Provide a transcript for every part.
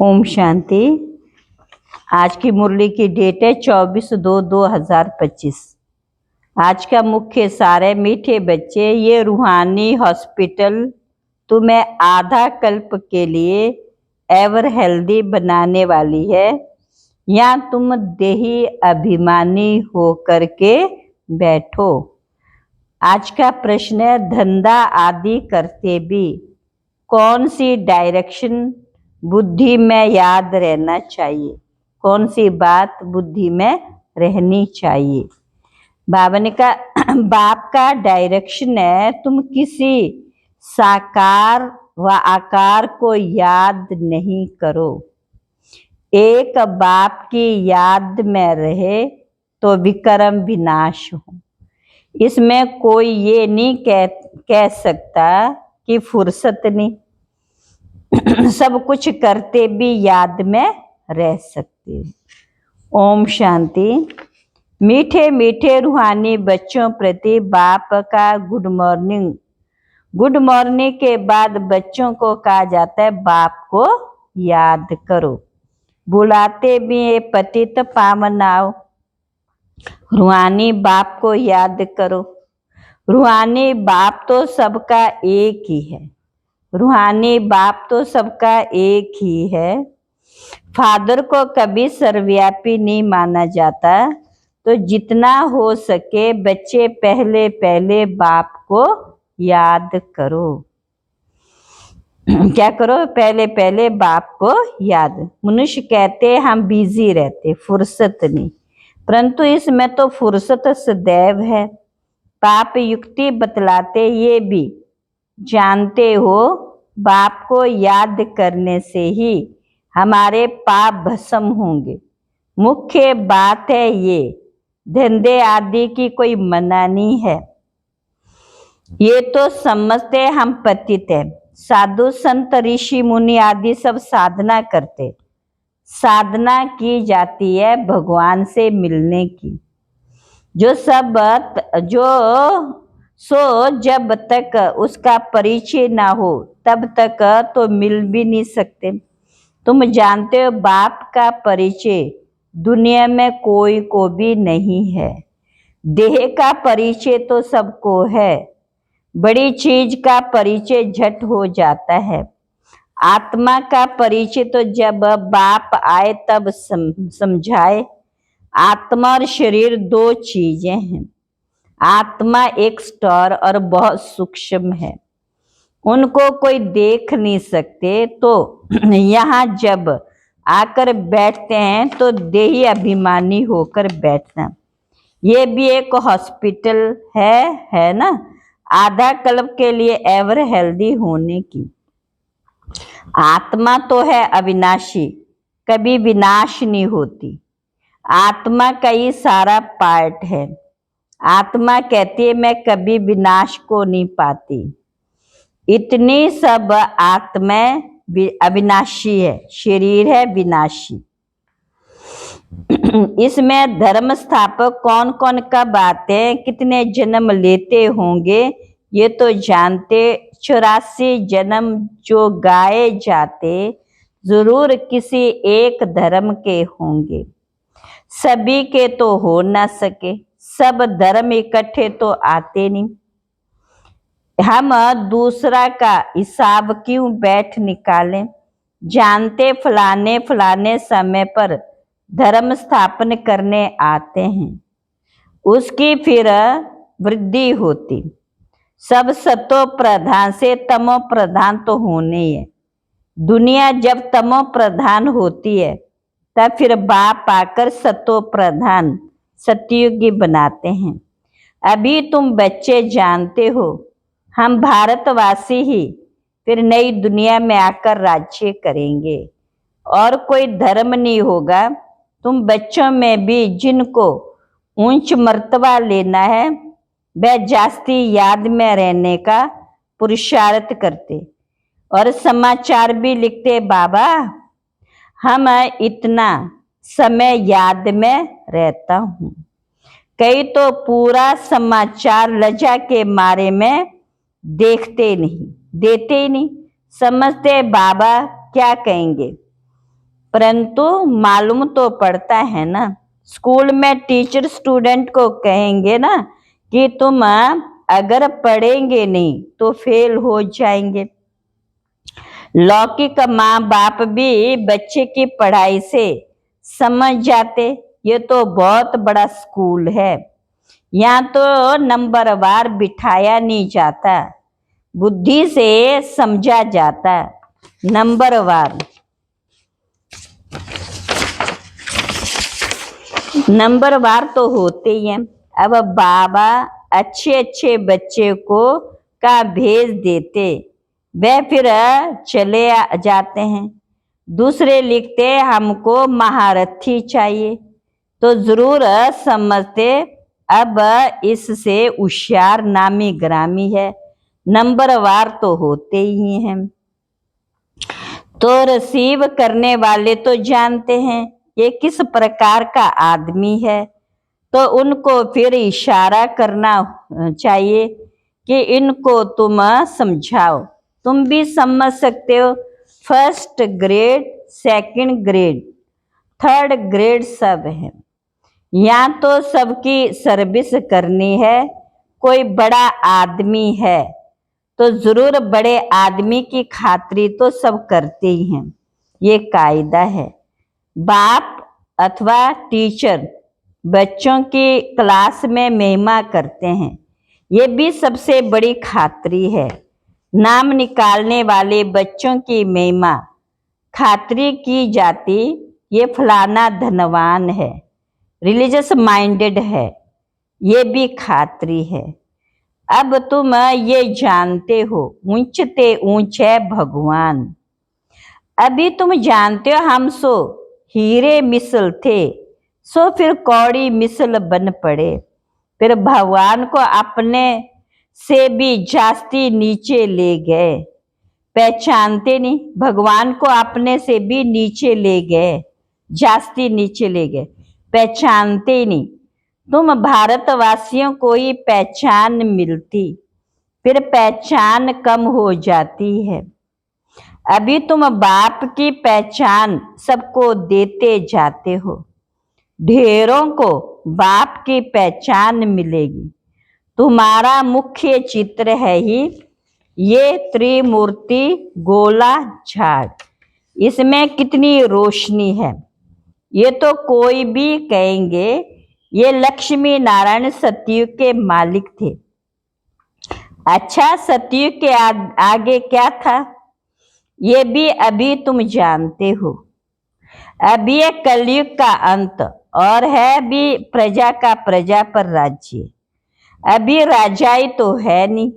ओम शांति। आज की मुरली की डेट है 24/2/2025। आज का मुख्य सार है, मीठे बच्चे, ये रूहानी हॉस्पिटल तुम्हें आधा कल्प के लिए एवर हेल्दी बनाने वाली है, या तुम देही अभिमानी हो करके बैठो। आज का प्रश्न है, धंधा आदि करते भी कौन सी डायरेक्शन बुद्धि में याद रहना चाहिए, कौन सी बात बुद्धि में रहनी चाहिए। बाबा ने कहा, बाप का डायरेक्शन है, तुम किसी साकार व आकार को याद नहीं करो। एक बाप की याद में रहे तो विक्रम विनाश हो। इसमें कोई ये नहीं कह सकता कि फुर्सत नहीं, सब कुछ करते भी याद में रह सकते। ओम शांति। मीठे मीठे रूहानी बच्चों प्रति बाप का गुड मॉर्निंग। गुड मॉर्निंग के बाद बच्चों को कहा जाता है, बाप को याद करो। बुलाते भी ये पतित पावन आओ, रूहानी बाप को याद करो। रूहानी बाप तो सबका एक ही है, रूहानी बाप तो सबका एक ही है। फादर को कभी सर्वव्यापी नहीं माना जाता, तो जितना हो सके बच्चे पहले पहले बाप को याद करो। क्या करो? पहले पहले बाप को याद। मनुष्य कहते हम बिजी रहते, फुर्सत नहीं, परंतु इसमें तो फुर्सत सदैव है। पाप युक्ति बतलाते ये भी जानते हो, बाप को याद करने से ही हमारे पाप भस्म होंगे। मुख्य बात है ये, धंधे आदि की कोई मना नहीं है। ये तो समझते हम पतित हैं। साधु संत ऋषि मुनि आदि सब साधना करते, साधना की जाती है भगवान से मिलने की। जो जब तक उसका परिचय ना हो तब तक तो मिल भी नहीं सकते। तुम जानते हो, बाप का परिचय दुनिया में कोई को भी नहीं है। देह का परिचय तो सबको है, बड़ी चीज का परिचय झट हो जाता है। आत्मा का परिचय तो जब बाप आए तब समझाए। आत्मा और शरीर दो चीजें हैं। आत्मा एक स्टार और बहुत सूक्ष्म है, उनको कोई देख नहीं सकते। तो यहाँ जब आकर बैठते हैं तो देही अभिमानी होकर बैठना, ये भी एक हॉस्पिटल है ना, आधा कल्प के लिए एवर हेल्दी होने की। आत्मा तो है अविनाशी, कभी विनाश नहीं होती। आत्मा का ही सारा पार्ट है। आत्मा कहती है मैं कभी विनाश को नहीं पाती। इतनी सब आत्मा अविनाशी है, शरीर है विनाशी। इसमें धर्म स्थापक कौन कौन कब आते हैं, कितने जन्म लेते होंगे, ये तो जानते। 84 जन्म जो गाए जाते जरूर किसी एक धर्म के होंगे। सभी के तो हो ना सके, सब धर्म इकट्ठे तो आते नहीं। हम दूसरा का हिसाब क्यों बैठ निकालें। जानते फलाने फलाने समय पर धर्म स्थापन करने आते हैं, उसकी फिर वृद्धि होती। सब सतो प्रधान से तमो प्रधान तो होने ही है। दुनिया जब तमो प्रधान होती है तब फिर बाप आकर सतो प्रधान सतयुगी बनाते हैं। अभी तुम बच्चे जानते हो, हम भारतवासी ही फिर नई दुनिया में आकर राज्य करेंगे और कोई धर्म नहीं होगा। तुम बच्चों में भी जिनको ऊंच मर्तबा लेना है, वह जास्ती याद में रहने का पुरुषार्थ करते और समाचार भी लिखते, बाबा हम इतना समय याद में रहता हूँ। कई तो पूरा समाचार लज्जा के मारे में देखते नहीं, देते ही नहीं, समझते बाबा क्या कहेंगे। परंतु मालूम तो पड़ता है ना। स्कूल में टीचर स्टूडेंट को कहेंगे ना कि तुम अगर पढ़ेंगे नहीं तो फेल हो जाएंगे। लौकिक माँ बाप भी बच्चे की पढ़ाई से समझ जाते, ये तो बहुत बड़ा स्कूल है, यहाँ तो नंबरवार बिठाया नहीं जाता, बुद्धि से समझा जाता। नंबरवार तो होते ही हैं। अब बाबा अच्छे अच्छे बच्चे को का भेज देते, वे फिर चले जाते हैं। दूसरे लिखते हमको महारथी चाहिए, तो जरूर समझते अब इससे होशियार नामी ग्रामी है। नंबरवार तो होते ही हैं। तो रिसीव करने वाले तो जानते हैं ये किस प्रकार का आदमी है, तो उनको फिर इशारा करना चाहिए कि इनको तुम समझाओ। तुम भी समझ सकते हो, first grade, second grade, third grade सब है। यहाँ तो सबकी सर्विस करनी है। कोई बड़ा आदमी है तो जरूर बड़े आदमी की खातिरी तो सब करते ही हैं, ये कायदा है। बाप अथवा टीचर बच्चों की क्लास में महिमा करते हैं, ये भी सबसे बड़ी खातिरी है। नाम निकालने वाले बच्चों की महिमा खातिरी की जाती, ये फलाना धनवान है, रिलीजियस माइंडेड है, ये भी खातिरी है। अब तुम ये जानते हो ऊंचते ऊंच है भगवान। अभी तुम जानते हो हम सो हीरे मिसल थे, सो फिर कौड़ी मिसल बन पड़े। फिर भगवान को अपने से भी जास्ती नीचे ले गए। पहचानते नहीं, भगवान को अपने से भी नीचे ले गए, जास्ती नीचे ले गए, पहचानते नहीं। तुम भारतवासियों को ही पहचान मिलती, फिर पहचान कम हो जाती है। अभी तुम बाप की पहचान सबको देते जाते हो, ढेरों को बाप की पहचान मिलेगी। तुम्हारा मुख्य चित्र है ही ये त्रिमूर्ति गोला झाड़, इसमें कितनी रोशनी है, ये तो कोई भी कहेंगे ये लक्ष्मी नारायण सतयुग के मालिक थे। अच्छा, सतयुग के आगे क्या था, ये भी अभी तुम जानते हो। अभी ये कलयुग का अंत और है भी प्रजा का प्रजा पर राज्य। अभी राजाई तो है नहीं,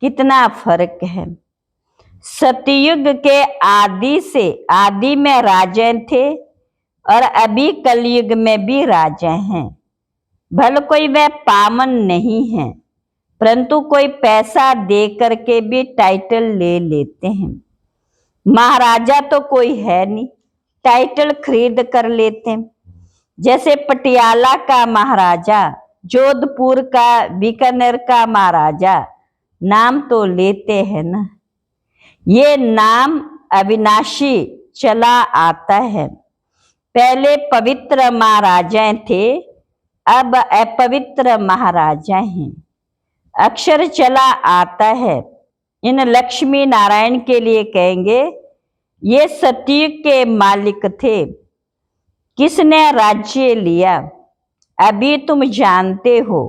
कितना फर्क है। सतयुग के आदि से आदि में राजा थे और अभी कलयुग में भी राजा हैं। भले कोई वह पावन नहीं है, परंतु कोई पैसा दे करके भी टाइटल ले लेते हैं। महाराजा तो कोई है नहीं, टाइटल खरीद कर लेते हैं। जैसे पटियाला का महाराजा, जोधपुर का, बीकानेर का महाराजा, नाम तो लेते हैं ना। ये नाम अविनाशी चला आता है। पहले पवित्र महाराजा थे, अब अपवित्र महाराजा हैं। अक्षर चला आता है। इन लक्ष्मी नारायण के लिए कहेंगे ये सतयुग के मालिक थे। किसने राज्य लिया, अभी तुम जानते हो।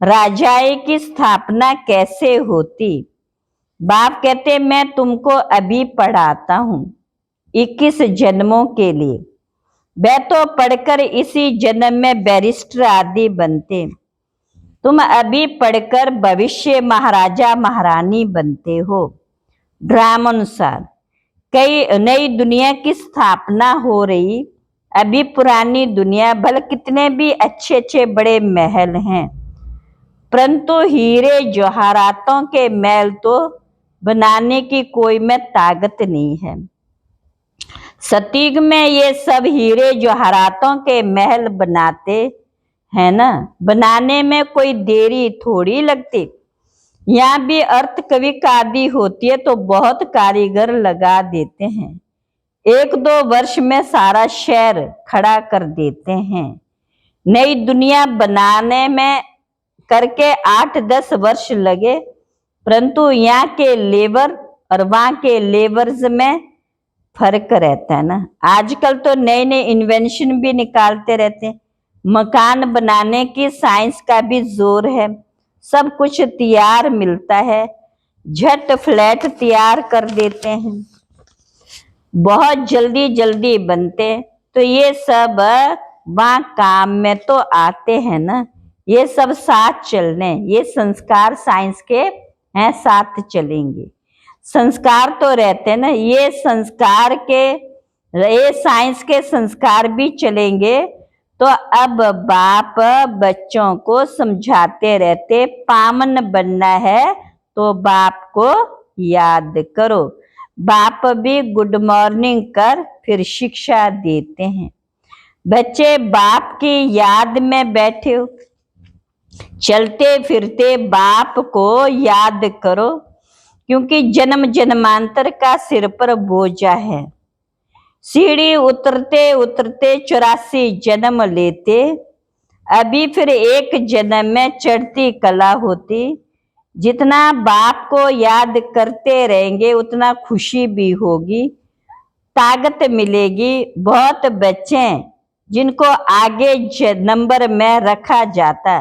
राजाई की स्थापना कैसे होती, बाप कहते मैं तुमको अभी पढ़ाता हूँ 21 जन्मों के लिए। वह तो पढ़कर इसी जन्म में बैरिस्टर आदि बनते, तुम अभी पढ़कर भविष्य महाराजा महारानी बनते हो। ड्रामानुसार कई नई दुनिया की स्थापना हो रही। अभी पुरानी दुनिया भले कितने भी अच्छे अच्छे बड़े महल हैं, परंतु हीरे जवाहरातों के महल तो बनाने की कोई में ताकत नहीं है। सतयुग में ये सब हीरे जवाहरातों के महल बनाते हैं ना, बनाने में कोई देरी थोड़ी लगती। यहाँ भी अर्थ कवि का आदि होती है तो बहुत कारीगर लगा देते हैं। एक दो वर्ष में सारा शहर खड़ा कर देते हैं। नई दुनिया बनाने में करके 8-10 वर्ष लगे, परंतु यहाँ के लेबर और वहां के लेबर्स में फर्क रहता है ना। आजकल तो नए नए इन्वेंशन भी निकालते रहते हैं, मकान बनाने की साइंस का भी जोर है, सब कुछ तैयार मिलता है, झट फ्लैट तैयार कर देते हैं, बहुत जल्दी जल्दी बनते। तो ये सब वहां काम में तो आते हैं ना, ये सब साथ चलने, ये संस्कार साइंस के हैं, साथ चलेंगे। संस्कार तो रहते हैं ना, ये संस्कार के, ये साइंस के संस्कार भी चलेंगे। तो अब बाप बच्चों को समझाते रहते, पावन बनना है तो बाप को याद करो। बाप भी गुड मॉर्निंग कर फिर शिक्षा देते हैं। बच्चे बाप की याद में बैठे हो, चलते फिरते बाप को याद करो, क्योंकि जन्म जन्मांतर का सिर पर बोझा है। सीढ़ी उतरते उतरते 84 जन्म लेते, अभी फिर एक जन्म में चढ़ती कला होती। जितना बाप को याद करते रहेंगे उतना खुशी भी होगी, ताकत मिलेगी। बहुत बच्चे हैं जिनको आगे नंबर में रखा जाता,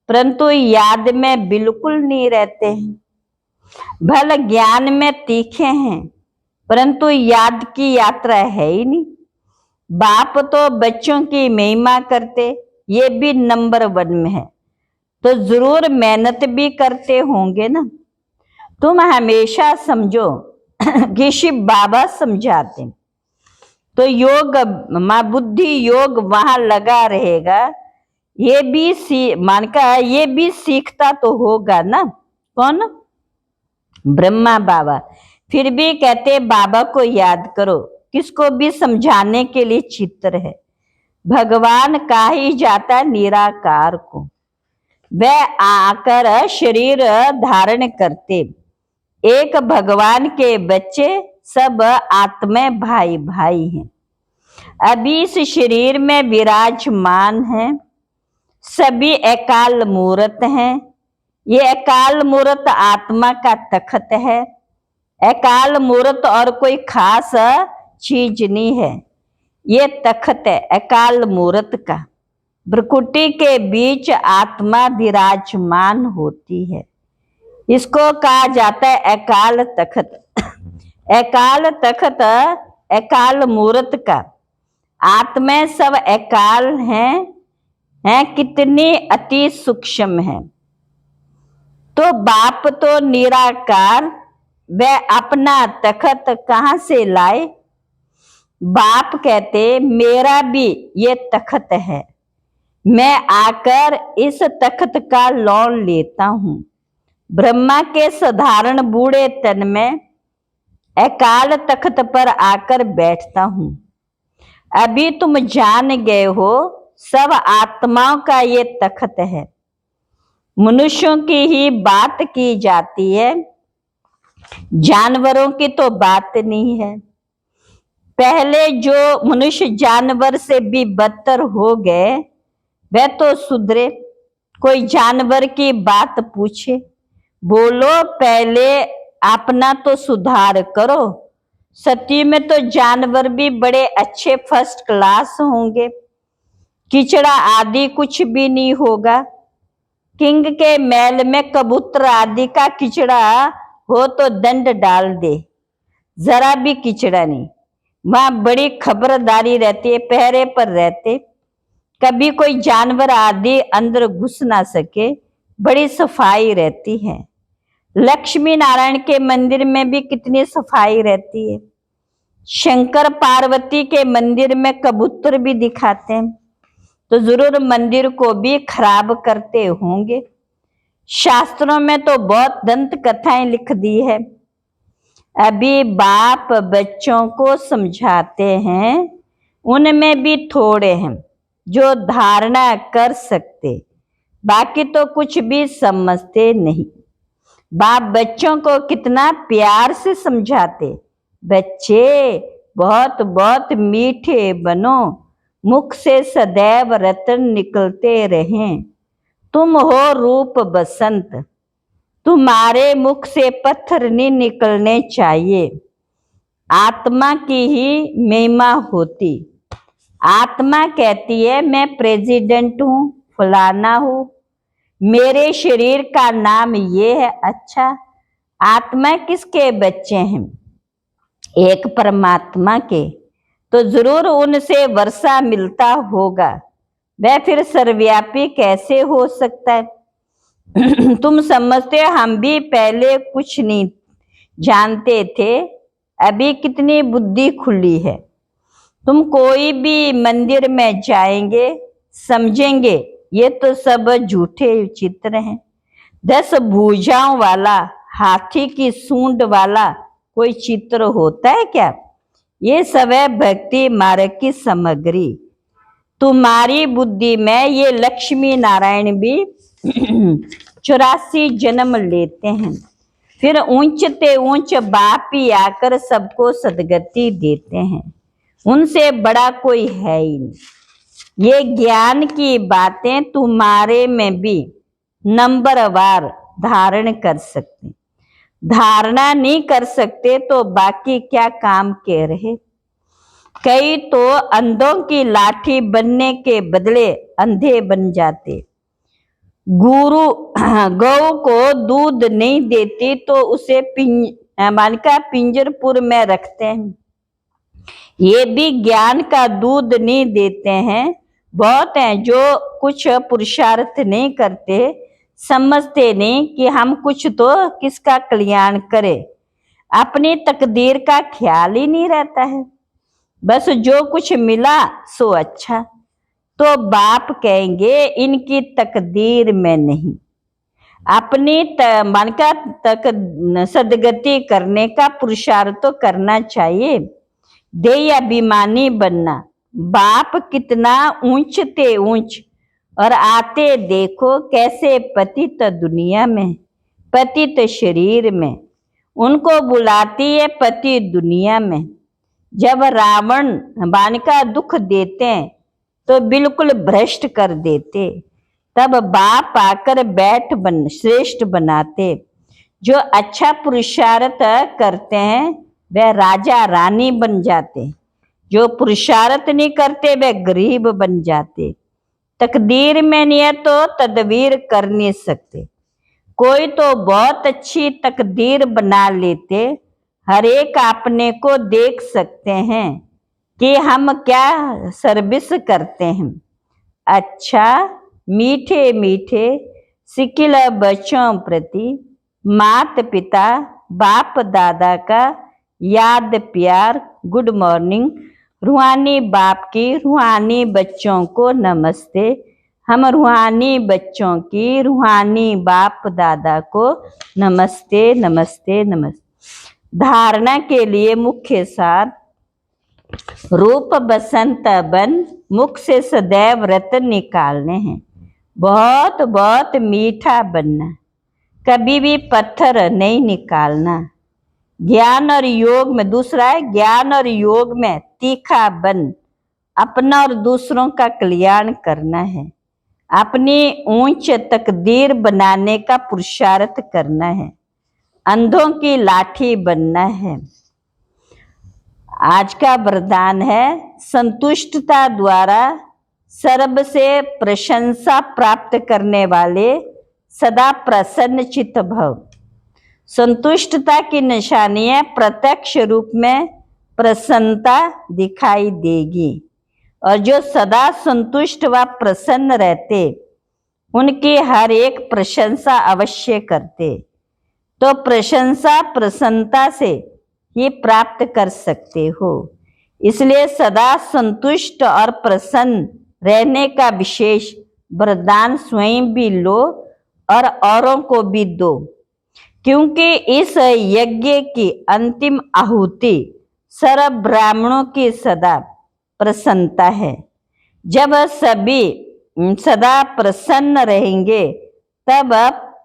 परंतु याद में बिल्कुल नहीं रहते हैं। भले ज्ञान में तीखे हैं, परंतु याद की यात्रा है ही नहीं। बाप तो बच्चों की महिमा करते, ये भी नंबर 1 में है, तो जरूर मेहनत भी करते होंगे ना। तुम हमेशा समझो कि शिव बाबा समझाते, तो योग माँ बुद्धि योग वहां लगा रहेगा। ये भी मान का ये भी सीखता तो होगा ना। कौन? ब्रह्मा बाबा। फिर भी कहते बाबा को याद करो, किसको भी समझाने के लिए चित्र है। भगवान कहा ही जाता निराकार को, वह आकर शरीर धारण करते। एक भगवान के बच्चे सब आत्मा भाई भाई हैं, अभी इस शरीर में विराजमान हैं, सभी अकाल मूर्त हैं। ये अकाल मूर्त आत्मा का तखत है। अकाल मूर्त और कोई खास चीज नहीं है, ये तखत है अकाल मूर्त का। भ्रुकुटी के बीच आत्मा विराजमान होती है, इसको कहा जाता है अकाल तखत। अकाल तखत अकाल मूर्त का। आत्मा सब अकाल हैं, कितनी अति सूक्ष्म है। तो बाप तो निराकार, वह अपना तखत कहाँ से लाए? बाप कहते मेरा भी ये तखत है, मैं आकर इस तखत का लौट लेता हूँ। ब्रह्मा के साधारण बूढ़े तन में अकाल तखत पर आकर बैठता हूँ। अभी तुम जान गए हो, सब आत्माओं का ये तखत है। मनुष्यों की ही बात की जाती है, जानवरों की तो बात नहीं है। पहले जो मनुष्य जानवर से भी बदतर हो गए, वह तो सुधरे। कोई जानवर की बात पूछे, बोलो पहले अपना तो सुधार करो। सती में तो जानवर भी बड़े अच्छे फर्स्ट क्लास होंगे, कीचड़ा आदि कुछ भी नहीं होगा। किंग के महल में कबूतर आदि का कीचड़ा हो तो दंड डाल दे, जरा भी कीचड़ा नहीं। वहां बड़ी खबरदारी रहती है, पहरे पर रहते, कभी कोई जानवर आदि अंदर घुस ना सके, बड़ी सफाई रहती है। लक्ष्मी नारायण के मंदिर में भी कितनी सफाई रहती है। शंकर पार्वती के मंदिर में कबूतर भी दिखाते हैं, तो जरूर मंदिर को भी खराब करते होंगे। शास्त्रों में तो बहुत दंत कथाएं लिख दी है। अभी बाप बच्चों को समझाते हैं, उनमें भी थोड़े हैं जो धारणा कर सकते, बाकी तो कुछ भी समझते नहीं। बाप बच्चों को कितना प्यार से समझाते, बच्चे बहुत बहुत मीठे बनो, मुख से सदैव रतन निकलते रहें। तुम हो रूप बसंत, तुम्हारे मुख से पत्थर नहीं निकलने चाहिए। आत्मा की ही महिमा होती। आत्मा कहती है मैं प्रेसिडेंट हूँ, फलाना हूँ, मेरे शरीर का नाम ये है। अच्छा, आत्मा किसके बच्चे हैं? एक परमात्मा के। तो जरूर उनसे वर्षा मिलता होगा, वह फिर सर्वव्यापी कैसे हो सकता है? तुम समझते हो हम भी पहले कुछ नहीं जानते थे, अभी कितनी बुद्धि खुली है। तुम कोई भी मंदिर में जाएंगे, समझेंगे ये तो सब झूठे चित्र हैं। 10 भुजाओं वाला, हाथी की सूंड वाला कोई चित्र होता है क्या? ये सब है भक्ति मार्ग की सामग्री। तुम्हारी बुद्धि में ये लक्ष्मी नारायण भी 84 जन्म लेते हैं, फिर ऊंचते ऊंच बाप ही आकर सबको सदगति देते हैं। उनसे बड़ा कोई है ही नहीं। ये ज्ञान की बातें तुम्हारे में भी नंबरवार धारण कर सकते। धारणा नहीं कर सकते तो बाकी क्या काम के रहे। कई तो अंधों की लाठी बनने के बदले अंधे बन जाते। गुरु गौ को दूध नहीं देती तो उसे मानका पिंजरपुर में रखते हैं। ये भी ज्ञान का दूध नहीं देते हैं। बहुत हैं जो कुछ पुरुषार्थ नहीं करते, समझते नहीं कि हम कुछ तो किसका कल्याण करें, अपनी तकदीर का ख्याल ही नहीं रहता है। बस जो कुछ मिला सो अच्छा, तो बाप कहेंगे इनकी तकदीर में नहीं। अपनी मन का सदगति करने का पुरुषार्थ तो करना चाहिए। देय अभिमानी बनना। बाप कितना ऊंचते ऊंच और आते देखो कैसे पतित दुनिया में, पतित शरीर में। उनको बुलाती है पति दुनिया में। जब रावण बाण का दुख देते तो बिल्कुल भ्रष्ट कर देते, तब बाप आकर बैठ श्रेष्ठ बनाते। जो अच्छा पुरुषार्थ करते हैं वह राजा रानी बन जाते, जो पुरुषार्थ नहीं करते वह गरीब बन जाते। तकदीर में नहीं है तो तदबीर कर नहीं सकते। कोई तो बहुत अच्छी तकदीर बना लेते, हर एक अपने को देख सकते हैं कि हम क्या सर्विस करते हैं। अच्छा, मीठे मीठे सिकिल बच्चों प्रति माता पिता बाप दादा का याद प्यार, गुड मॉर्निंग। रूहानी बाप की रूहानी बच्चों को नमस्ते। हम रूहानी बच्चों की रूहानी बाप दादा को नमस्ते नमस्ते नमस्ते। धारणा के लिए मुख्य सार, रूप बसंत बन, मुख से सदैव रतन निकालने हैं। बहुत बहुत मीठा बनना, कभी भी पत्थर नहीं निकालना। ज्ञान और योग में, दूसरा है ज्ञान और योग में तीखा बन, अपना और दूसरों का कल्याण करना है। अपनी ऊंच तकदीर बनाने का पुरुषार्थ करना है। अंधों की लाठी बनना है। आज का वरदान है, संतुष्टता द्वारा सर्व से प्रशंसा प्राप्त करने वाले सदा प्रसन्न चित्त भव। संतुष्टता की निशानी है, प्रत्यक्ष रूप में प्रसन्नता दिखाई देगी। और जो सदा संतुष्ट व प्रसन्न रहते उनकी हर एक प्रशंसा अवश्य करते। तो प्रशंसा प्रसन्नता से ही प्राप्त कर सकते हो। इसलिए सदा संतुष्ट और प्रसन्न रहने का विशेष वरदान स्वयं भी लो और औरों को भी दो, क्योंकि इस यज्ञ की अंतिम आहुति सर्व ब्राह्मणों की सदा प्रसन्नता है। जब सभी सदा प्रसन्न रहेंगे तब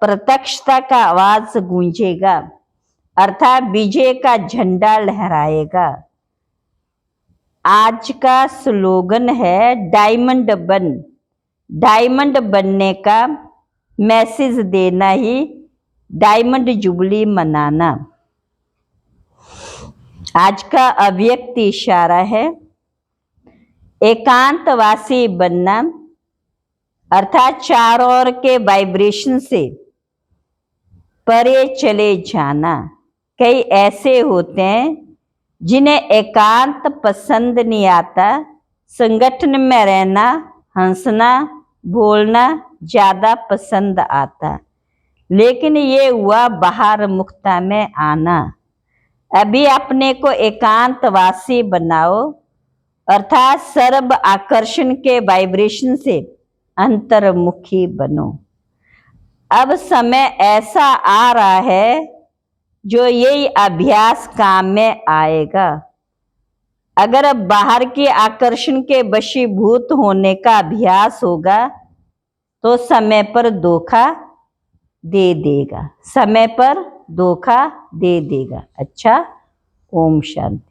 प्रत्यक्षता का आवाज गूंजेगा, अर्थात विजय का झंडा लहराएगा। आज का स्लोगन है डायमंड बन। डायमंड बनने का मैसेज देना ही डायमंड जुबली मनाना। आज का अव्यक्त इशारा है एकांतवासी बनना, अर्थात चारों ओर के वाइब्रेशन से परे चले जाना। कई ऐसे होते हैं जिन्हें एकांत पसंद नहीं आता, संगठन में रहना, हंसना, बोलना ज्यादा पसंद आता। लेकिन ये हुआ बाहर मुक्ता में आना। अभी अपने को एकांतवासी बनाओ, अर्थात सर्व आकर्षण के वाइब्रेशन से अंतर्मुखी बनो। अब समय ऐसा आ रहा है जो यही अभ्यास काम में आएगा। अगर अब बाहर के आकर्षण के वशीभूत होने का अभ्यास होगा तो समय पर धोखा दे देगा, समय पर धोखा दे देगा। अच्छा, ओम शांति।